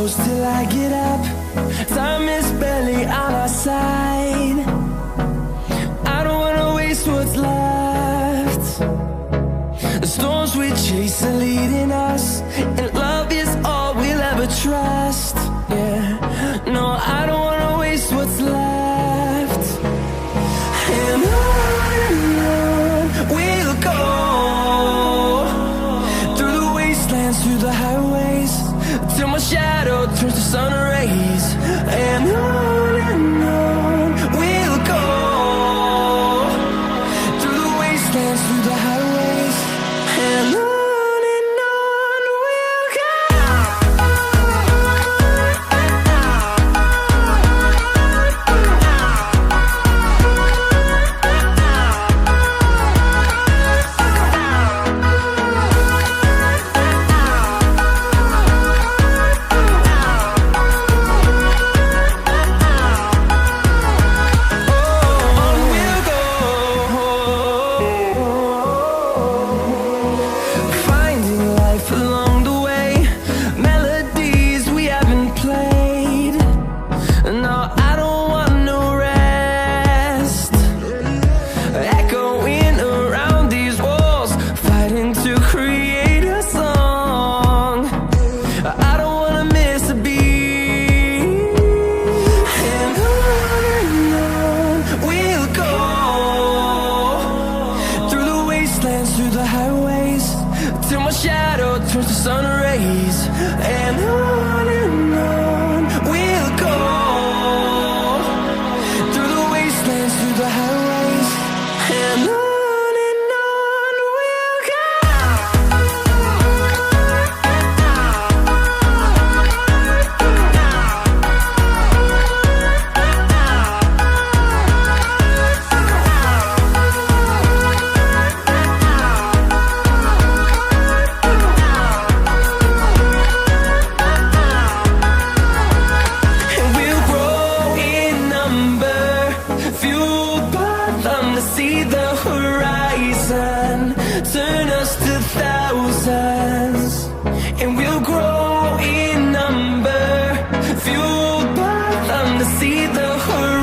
close till I get up. Time is barely on our side. I don't wanna waste what's left. The storms we chase are leading us, and love is all we'll ever trust. Yeah, no, I don't wanna waste what's left. And on we'll go, through the wastelands, through the highways, till my shadow turns to sun rays. And on we'll go, through the wastelands, through the highways, and on we'll go. Through the highways, till my shadow turns to sun rays. And on we'll go, through the wastelands, through the highways, and on we'll go. See the horizon, turn us to thousands, and we'll grow in number, fueled by them to see the horizon.